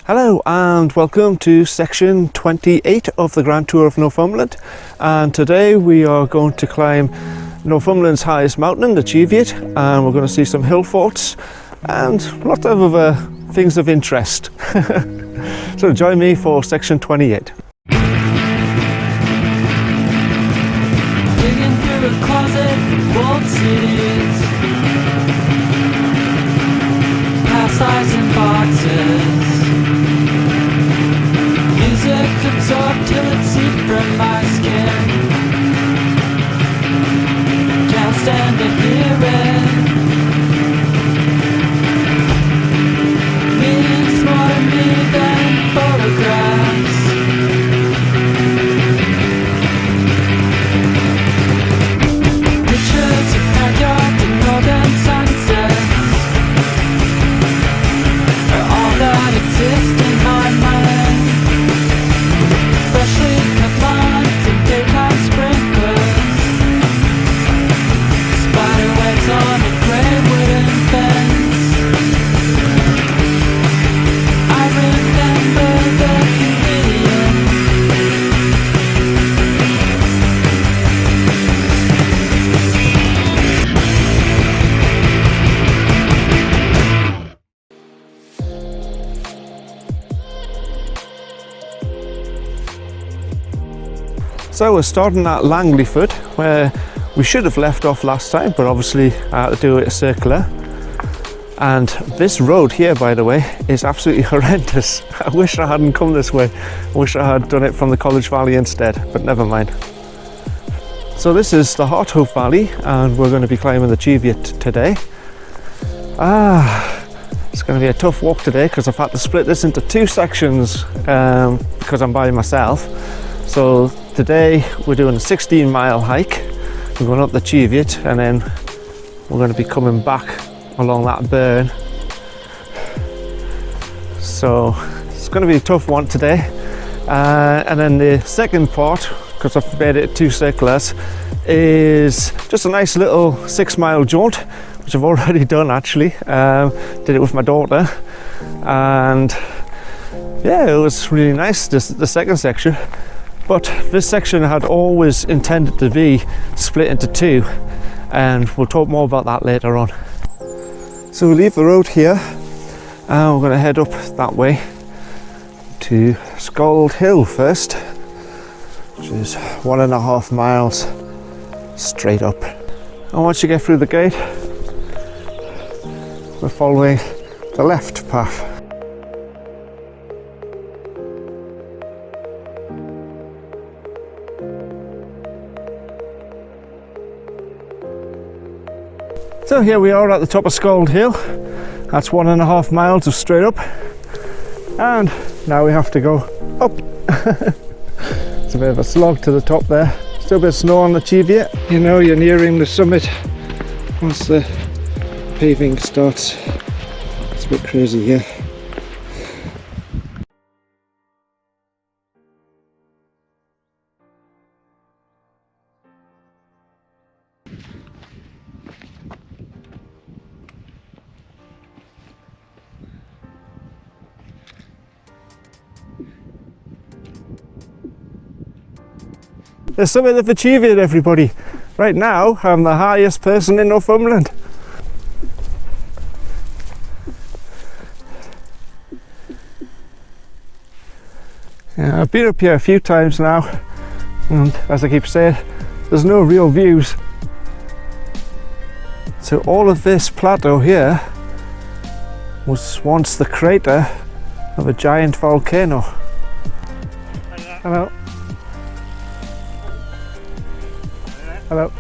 Hello and welcome to section 28 of the Grand Tour of Northumberland, and today we are going to climb Northumberland's highest mountain, the Cheviot, and we're going to see some hill forts and lots of other things of interest. So join me for section 28. Digging through a closet with walled cities, past eyes and boxes. Music absorbed till it seeped from my skin. Can't stand to hear it. Means more to me than photographs. Pictures of backyard and northern sunsets are all that exist in my mind. Freshly cut lawns and daytime sprinklers, spider webs on a grey wooden fence. I remember the comedian. So we're starting at Langleeford, where we should have left off last time, but obviously I had to do it a circular. And this road here, by the way, is absolutely horrendous. I wish I hadn't come this way. I wish I had done it from the College Valley instead, but never mind. So this is the Auchope Valley, and we're going to be climbing the Cheviot today. It's going to be a tough walk today because I've had to split this into two sections because I'm by myself. So today we're doing a 16-mile hike. We're going up the Cheviot and then we're going to be coming back along that burn. So it's going to be a tough one today. And then the second part, because I've made it two circulars, is just a nice little 6-mile jaunt, which I've already done actually. Did it with my daughter, and yeah, it was really nice, the second section. But this section had always intended to be split into two, and we'll talk more about that later on. So we leave the road here and we're going to head up that way to Scald Hill first, which is 1.5 miles straight up. And once you get through the gate, we're following the left path. So here we are at the top of Scald Hill. That's 1.5 miles of straight up, and now we have to go up. It's a bit of a slog to the top there. Still a bit of snow on the Cheviot. You know you're nearing the summit once the paving starts. It's a bit crazy here. The summit of the Cheviot, everybody. Right now, I'm the highest person in Northumberland. Yeah, I've been up here a few times now, and as I keep saying, there's no real views. So all of this plateau here was once the crater of a giant volcano. Hello. Hello.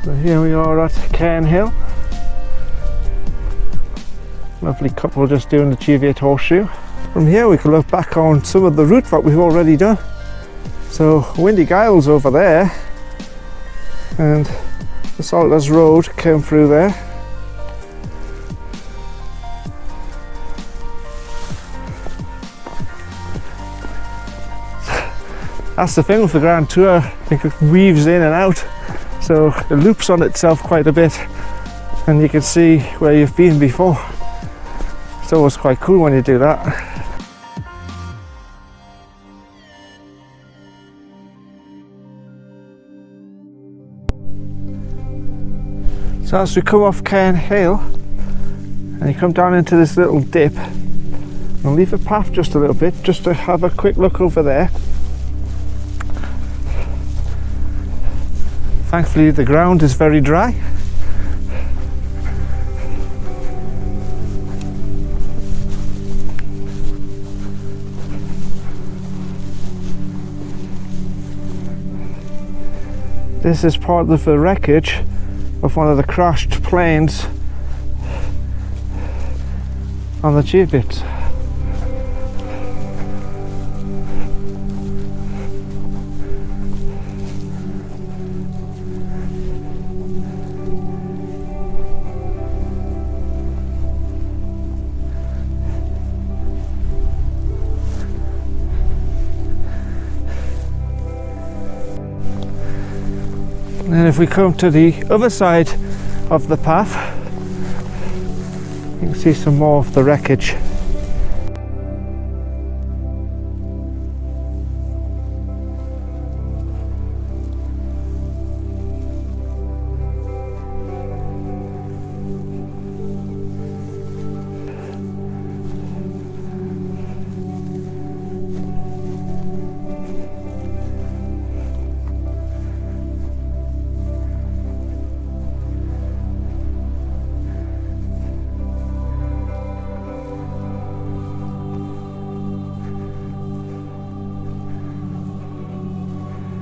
So here we are at Hen Hole. Lovely couple just doing the Cheviot horseshoe. From here we can look back on some of the route that we've already done. So Windy Giles over there, and the Salters Road came through there. That's the thing with the Grand Tour, I think it weaves in and out, so it loops on itself quite a bit, and you can see where you've been before. It's always quite cool when you do that. So as we come off Hen Hole and you come down into this little dip, I'll leave the path just a little bit just to have a quick look over there. Thankfully the ground is very dry. This is part of the wreckage of one of the crashed planes on the Cheviot. And if we come to the other side of the path, you can see some more of the wreckage.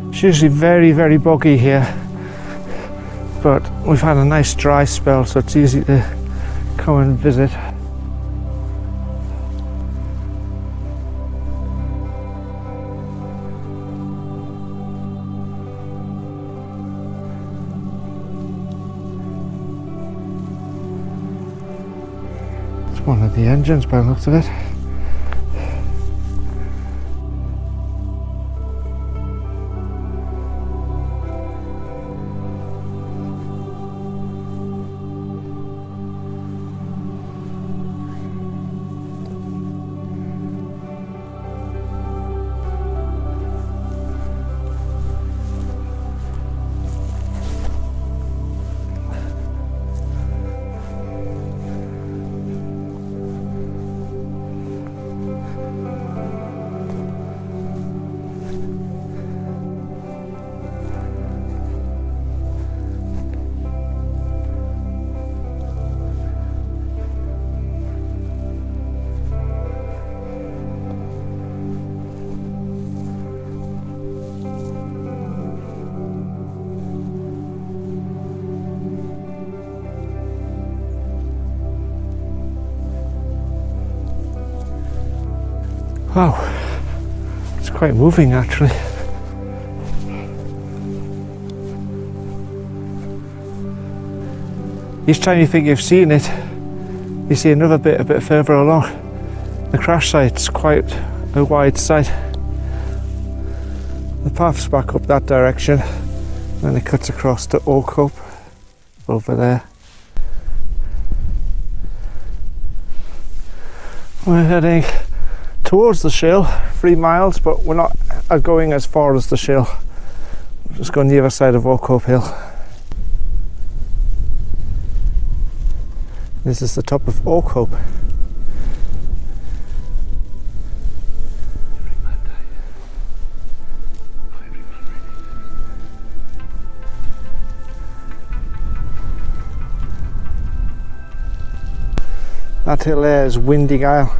It's usually very boggy here, but we've had a nice dry spell, so it's easy to come and visit. It's one of the engines by the looks of it. Wow, it's quite moving actually. Each time you think you've seen it, you see another bit a bit further along. The crash site's quite a wide site. The path's back up that direction, and it cuts across to Auchope over there. We're heading towards the Shill, 3 miles, but we're not going as far as the Shill. We're just going the other side of Auchope Hill. This is the top of Auchope. That hill there is Windy Isle,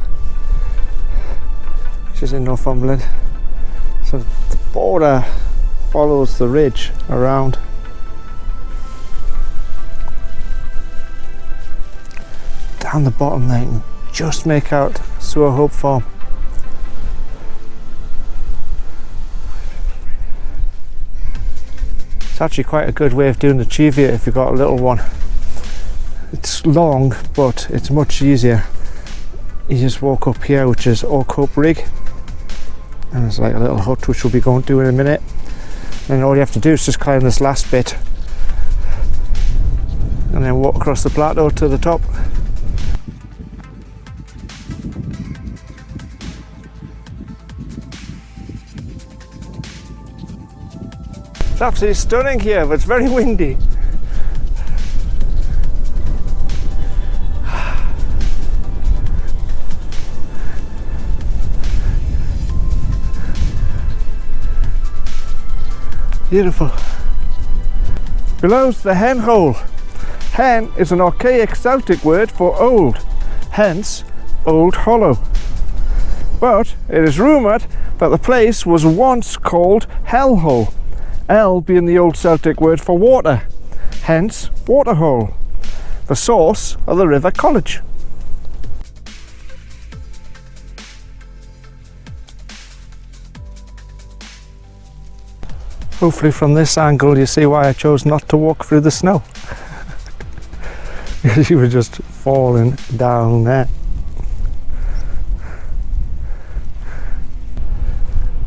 which is in Northumberland. So the border follows the ridge around. Down the bottom there you can just make out Auchope Farm. It's actually quite a good way of doing the Cheviot if you've got a little one. It's long, but it's much easier. You just walk up here, which is Auchope Rig, and there's like a little hut which we'll be going to in a minute. And all you have to do is just climb this last bit and then walk across the plateau to the top. It's absolutely stunning here, but it's very windy. Beautiful. Below's the Hen Hole. Hen is an archaic Celtic word for old, hence Old Hollow. But it is rumoured that the place was once called Hell Hole, L being the old Celtic word for water, hence Waterhole, the source of the River College. Hopefully from this angle you see why I chose not to walk through the snow. Because you were just falling down there.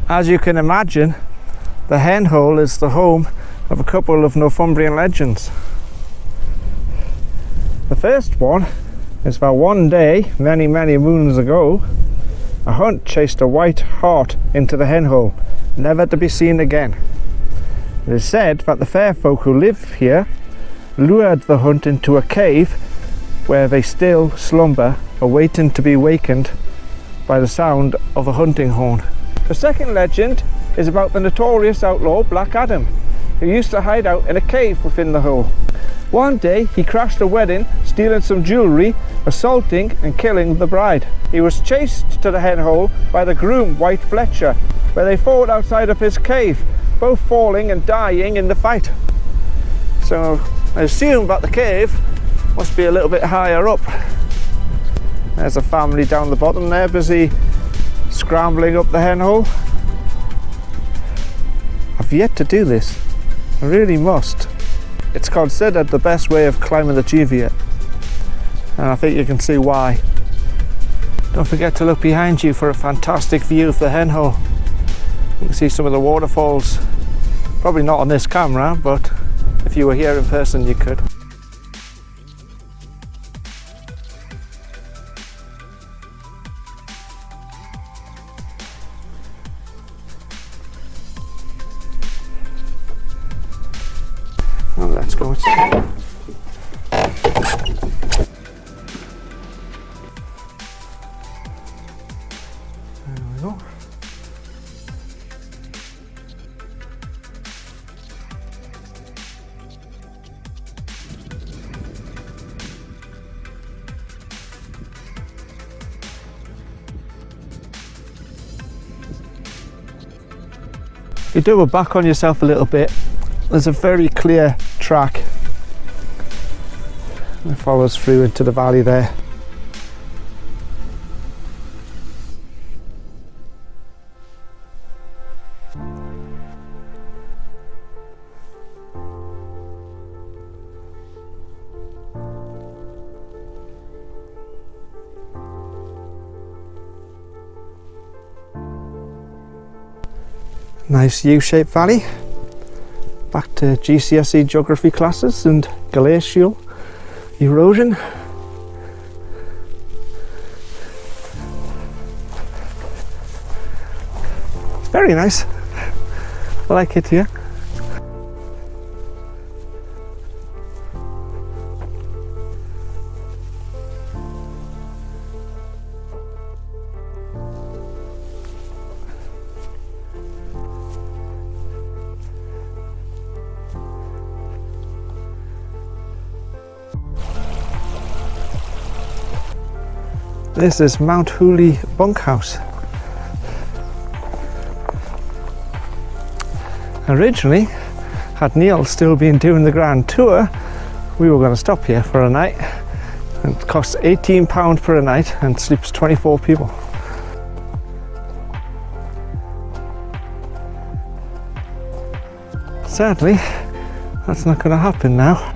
As you can imagine, the Hen Hole is the home of a couple of Northumbrian legends. The first one is that one day, many moons ago, a hunt chased a white hart into the Hen Hole, never to be seen again. It is said that the fair folk who live here lured the hunt into a cave where they still slumber, awaiting to be wakened by the sound of a hunting horn. The second legend is about the notorious outlaw Black Adam, who used to hide out in a cave within the hole. One day he crashed a wedding, stealing some jewellery, assaulting and killing the bride. He was chased to the Hen Hole by the groom White Fletcher, where they fought outside of his cave, both falling and dying in the fight. So I assume that the cave must be a little bit higher up. There's a family down the bottom there busy scrambling up the Hen Hole. I've yet to do this. I really must. It's considered the best way of climbing the Cheviot, and I think you can see why. Don't forget to look behind you for a fantastic view of the Hen Hole. You can see some of the waterfalls. Probably not on this camera, but if you were here in person you could. Well, let's go inside. There we go. If you double back on yourself a little bit, there's a very clear track that follows through into the valley there. Nice U-shaped valley. Back to GCSE geography classes and glacial erosion. It's very nice. I like it here. This is Mount Hooley Bunkhouse. Originally, had Neil still been doing the grand tour, we were going to stop here for a night. It costs £18 per night and sleeps 24 people. Sadly, that's not going to happen now.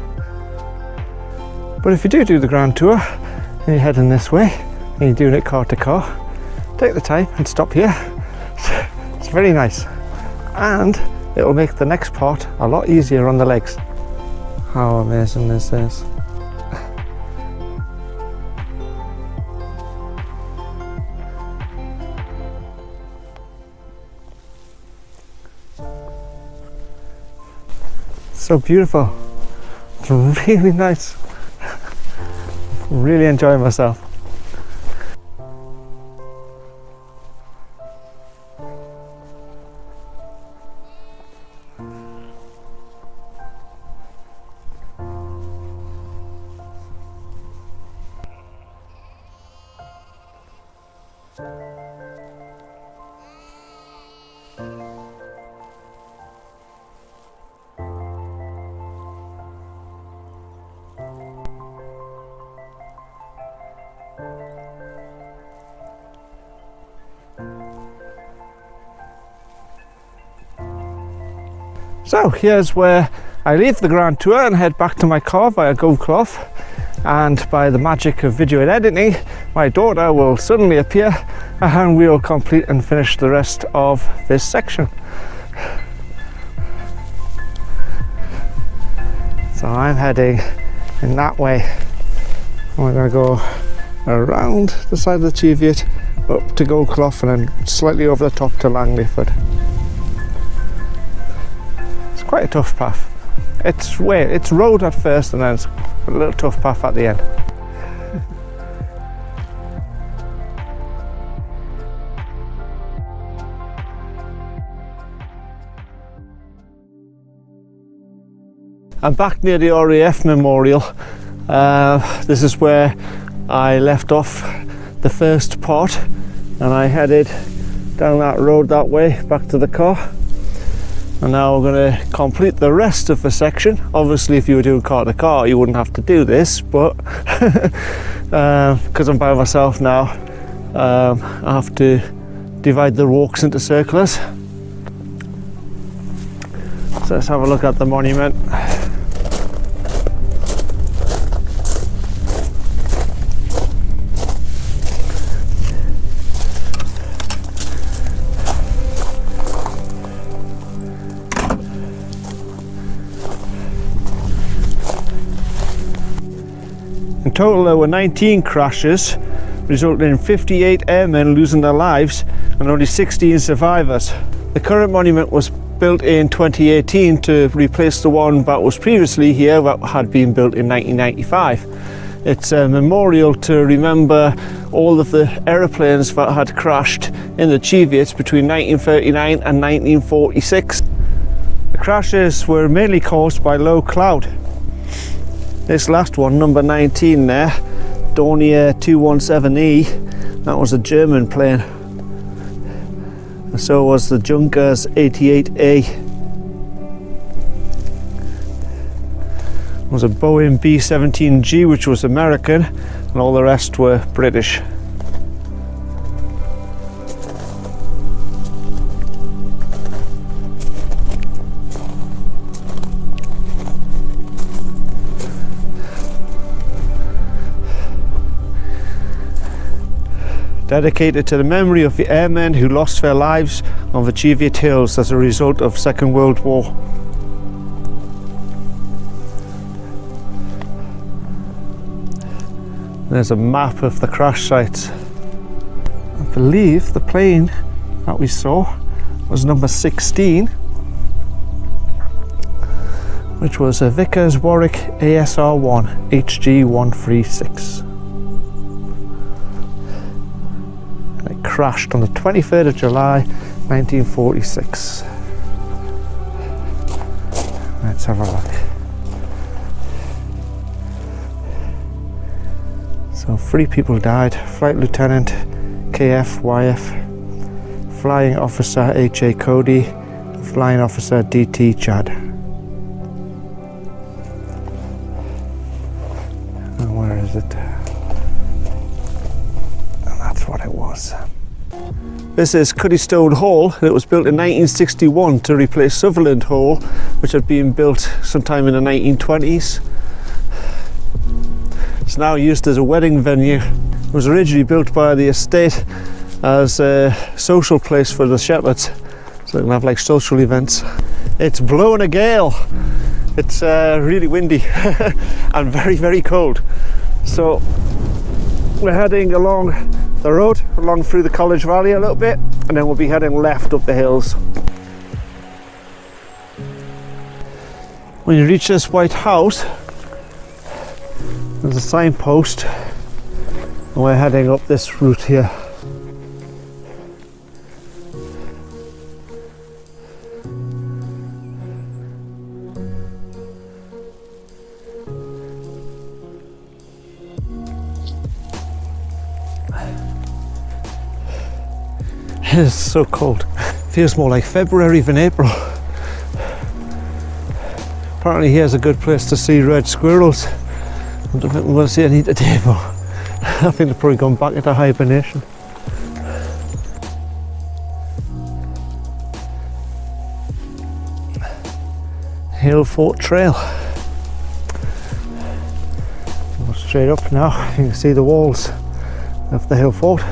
But if you do the grand tour and you're heading this way, and you're doing it car to car, take the time and stop here. It's very nice, and it'll make the next part a lot easier on the legs. How amazing is this? So beautiful. It's really nice. Really enjoying myself. So here's where I leave the grand tour and head back to my car via Oakhope, and by the magic of video and editing, my daughter will suddenly appear and we will complete and finish the rest of this section. So I'm heading in that way. We're going to go around the side of the Cheviot up to Oakhope and then slightly over the top to Langleeford. Quite a tough path. It's road at first and then it's a little tough path at the end. I'm back near the RAF Memorial. This is where I left off the first part, and I headed down that road that way back to the car. And now we're going to complete the rest of the section. Obviously if you were doing car to car you wouldn't have to do this, but because I'm by myself now, I have to divide the walks into circulars. So let's have a look at the monument. In total there were 19 crashes, resulting in 58 airmen losing their lives and only 16 survivors. The current monument was built in 2018 to replace the one that was previously here that had been built in 1995. It's a memorial to remember all of the aeroplanes that had crashed in the Cheviot between 1939 and 1946. The crashes were mainly caused by low cloud. This last one, number 19 there, Dornier 217E, that was a German plane. And so was the Junkers 88A. There was a Boeing B-17G which was American, and all the rest were British. Dedicated to the memory of the airmen who lost their lives on the Cheviot Hills as a result of Second World War. There's a map of the crash sites. I believe the plane that we saw was number 16, which was a Vickers Wellington ASR-1 HG136. It crashed on the 23rd of July 1946. Let's have a look. So 3 people died: Flight Lieutenant KF YF, Flying Officer HA Cody, Flying Officer DT Chad. And where is it? What it was. This is Cuddystone Hall. It was built in 1961 to replace Sutherland Hall, which had been built sometime in the 1920s. It's now used as a wedding venue. It was originally built by the estate as a social place for the shepherds, so they can have like social events. It's blowing a gale. It's really windy and very, very cold. So we're heading along the road, along through the College Valley a little bit, and then we'll be heading left up the hills. When you reach this white house, there's a signpost, and we're heading up this route here. It is so cold. Feels more like February than April. Apparently here's a good place to see red squirrels. I don't think we're going to see any today, but I think they've probably gone back into hibernation. Hillfort Trail. Go straight up now. You can see the walls of the Hillfort.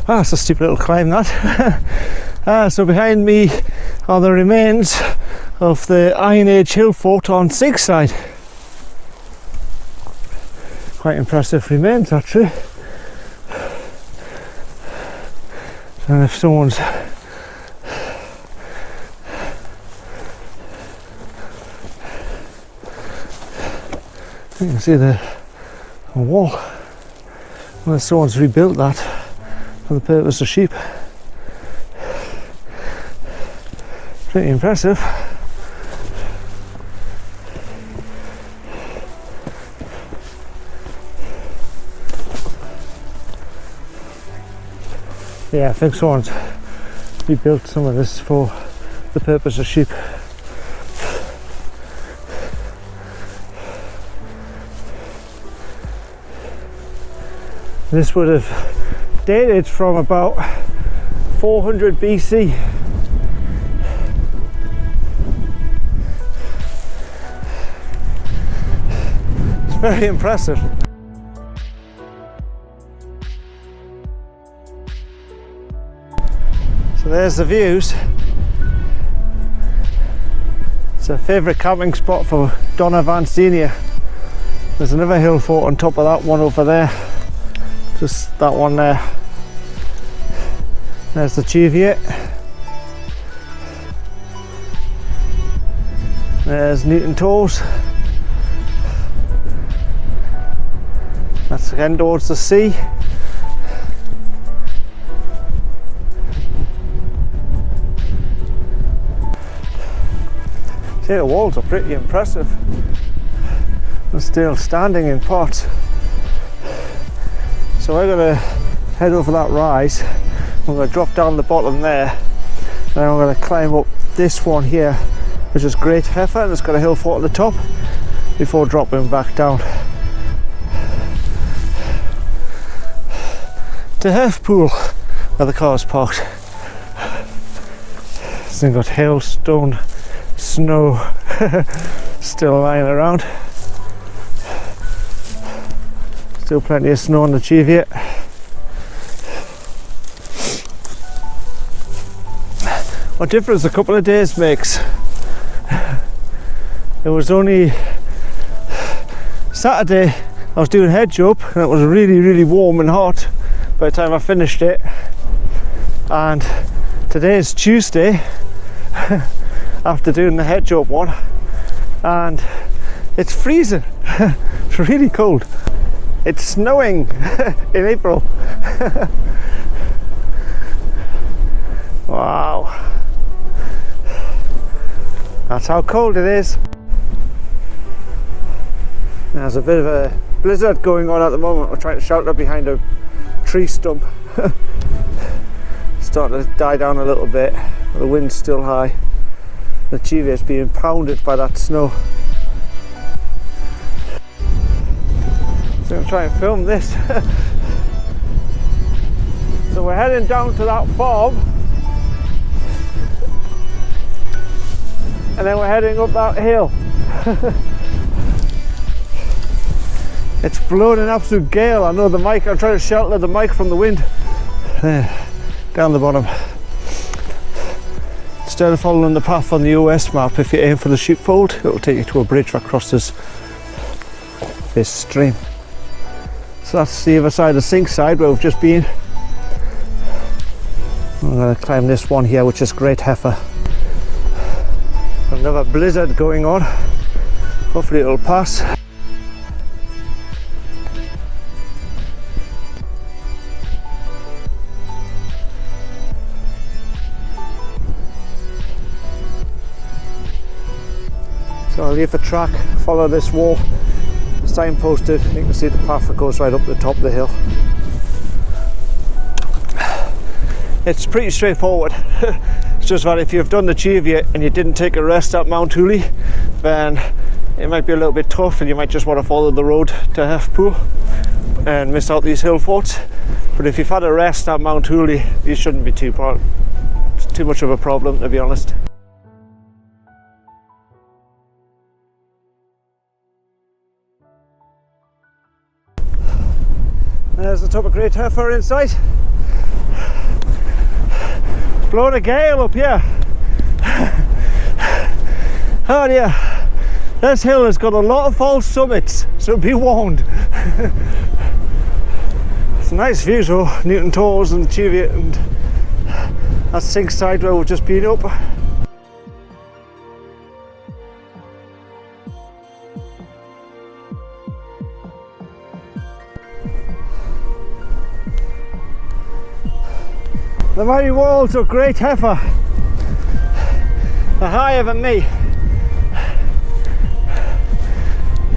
Ah, it's a steep little climb, that. So behind me are the remains of the Iron Age hill fort on Sinkside. Quite impressive remains, actually. And if someone's you can see the wall. Well, someone's rebuilt that for the purpose of sheep. Pretty impressive. Yeah, I think someone's rebuilt some of this for the purpose of sheep. This would have dated from about 400 BC. It's very impressive. So there's the views. It's a favourite camping spot for Donna Van Senior. There's another hill fort on top of that one over there. Just that one there. There's the Cheviot. There's Newton Toes. That's again towards the sea. See, the walls are pretty impressive. They're still standing in parts. So we're going to head over that rise. I'm going to drop down the bottom there. Then I'm going to climb up this one here, which is Great Hetha, and it's got a hill fort at the top, before dropping back down to Hethpool, where the car's parked. It's got hailstone, snow still lying around. Still plenty of snow on the Cheviot. What difference a couple of days makes. It was only Saturday I was doing head jump, and it was really warm and hot by the time I finished it. And today is Tuesday after doing the head jump one, and it's freezing. It's really cold. It's snowing in April. Wow. That's how cold it is. There's a bit of a blizzard going on at the moment. We're trying to shelter behind a tree stump. Starting to die down a little bit. The wind's still high. The Cheviot's being pounded by that snow. So I'm going to try and film this. So we're heading down to that farm, and then we're heading up that hill. It's blowing an absolute gale. I know the mic, I'm trying to shelter the mic from the wind. There, down the bottom. Instead of following the path on the OS map, if you aim for the sheepfold, it'll take you to a bridge that crosses this stream. So that's the other side of Sinkside where we've just been. I'm going to climb this one here, which is Great Hetha. Another blizzard going on. Hopefully it'll pass. So I'll leave the track, follow this wall. It's signposted, you can see the path that goes right up the top of the hill. It's pretty straightforward. It's just that if you've done the Cheviot and you didn't take a rest at Mount Hooley, then it might be a little bit tough and you might just want to follow the road to Hethpool and miss out these hill forts. But if you've had a rest at Mount Hooley, you shouldn't be too much of a problem, to be honest. There's the top of Great Hetha in sight. Blowing a gale up here. Oh dear. This hill has got a lot of false summits, so be warned. It's a nice view though, Newton Towers and Cheviot, and that's Sinkside where we've just been up. The mighty walls of Great Hetha are higher than me.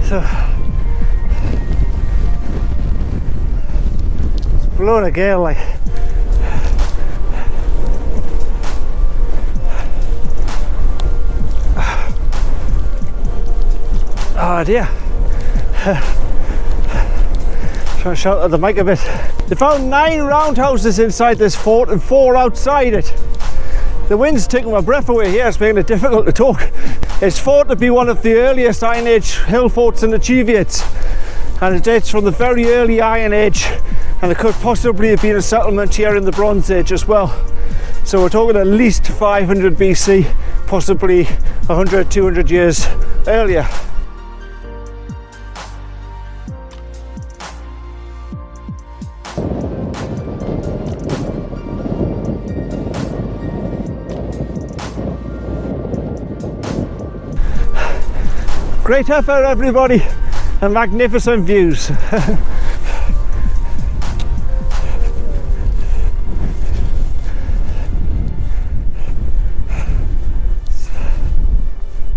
So it's blowing a gale like. Oh dear. Trying to shout at the mic a bit. They found 9 roundhouses inside this fort and 4 outside it. The wind's taking my breath away here, it's making it difficult to talk. It's thought to be one of the earliest Iron Age hill forts in the Cheviot, and it dates from the very early Iron Age, and it could possibly have been a settlement here in the Bronze Age as well. So we're talking at least 500 BC, possibly 100, 200 years earlier. Great Hetha, everybody, and magnificent views.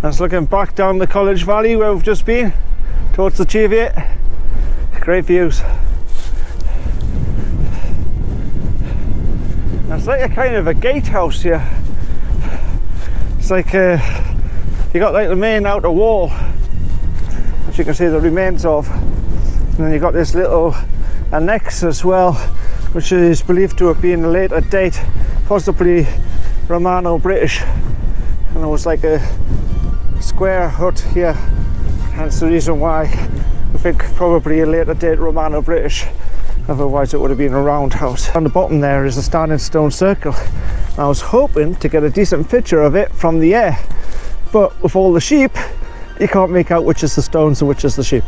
That's looking back down the College Valley where we've just been, towards the Cheviot. Great views. It's like a kind of a gatehouse here. It's like you got like the main outer wall, which you can see the remains of, and then you've got this little annex as well, which is believed to have been a later date, possibly Romano-British, and it was like a square hut here, hence the reason why I think probably a later date Romano-British, otherwise it would have been a roundhouse. On the bottom there is a standing stone circle. I was hoping to get a decent picture of it from the air, but with all the sheep, you can't make out which is the stones and which is the sheep.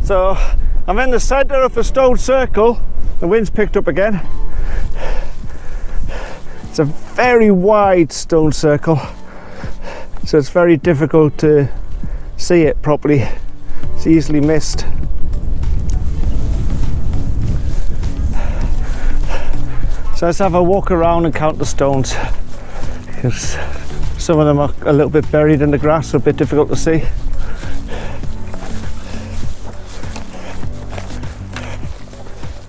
So I'm in the centre of the stone circle. The wind's picked up again. It's a very wide stone circle, so it's very difficult to see it properly. It's easily missed. So let's have a walk around and count the stones, because some of them are a little bit buried in the grass, so a bit difficult to see.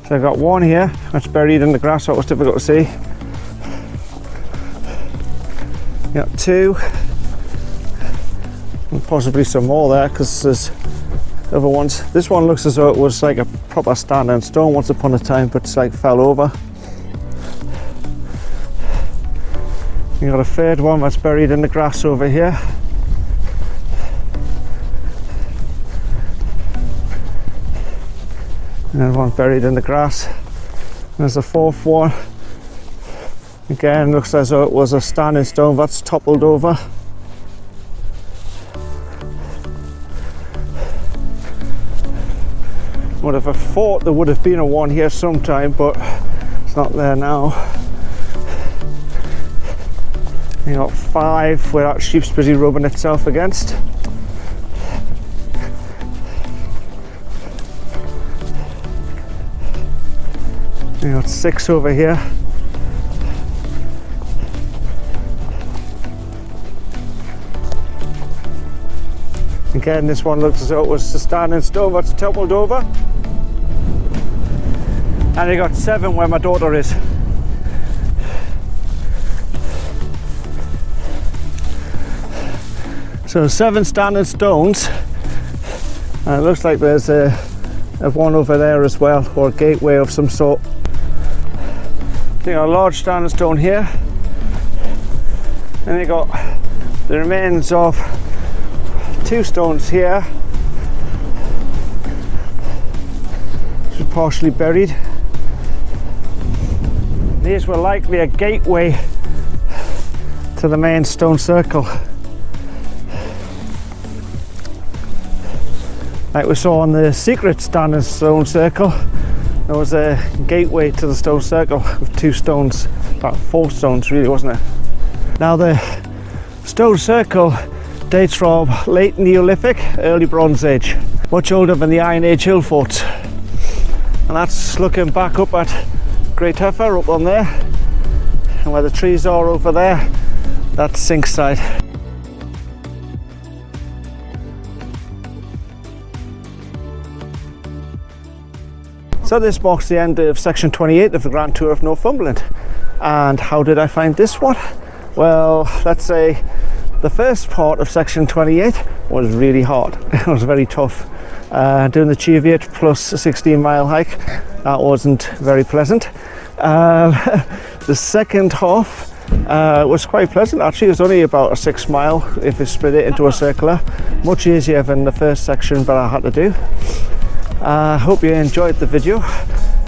So I've got one here that's buried in the grass, so it was difficult to see. Got 2, and possibly some more there because there's other ones. This one looks as though it was like a proper standing stone once upon a time, but it's like fell over. You got a 3rd one that's buried in the grass over here. Another one buried in the grass. There's a 4th one. Again, looks as though it was a standing stone that's toppled over. Would have thought there would have been a one here sometime, but it's not there now. You got 5 where that sheep's busy rubbing itself against. You got 6 over here. Again, this one looks as though it was a standing stone that's toppled over. And you got 7 where my daughter is. So 7 standing stones. And it looks like there's a one over there as well, or a gateway of some sort. You got a large standing stone here. And you got the remains of 2 stones here, which is partially buried. These were likely a gateway to the main stone circle. Like we saw on the secret standing stone circle, there was a gateway to the stone circle with 2 stones, about 4 stones really, wasn't it? Now the stone circle dates from late Neolithic, early Bronze Age, much older than the Iron Age hill forts. And that's looking back up at Great Heifer up on there, and where the trees are over there, that's Sinkside. So this marks the end of section 28 of the Grand Tour of Northumberland. And how did I find this one? Well, let's say the first part of section 28 was really hard. It was very tough. Doing the Cheviot plus a 16-mile hike, that wasn't very pleasant. The second half was quite pleasant actually. It was only about a 6 mile if you split it into a circular. Much easier than the first section that I had to do. I hope you enjoyed the video.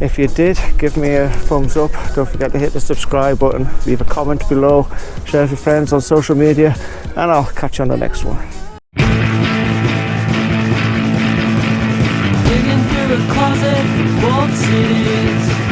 If you did, give me a thumbs up. Don't forget to hit the subscribe button, leave a comment below, share with your friends on social media, and I'll catch you on the next one. Digging through a closet, walled cities.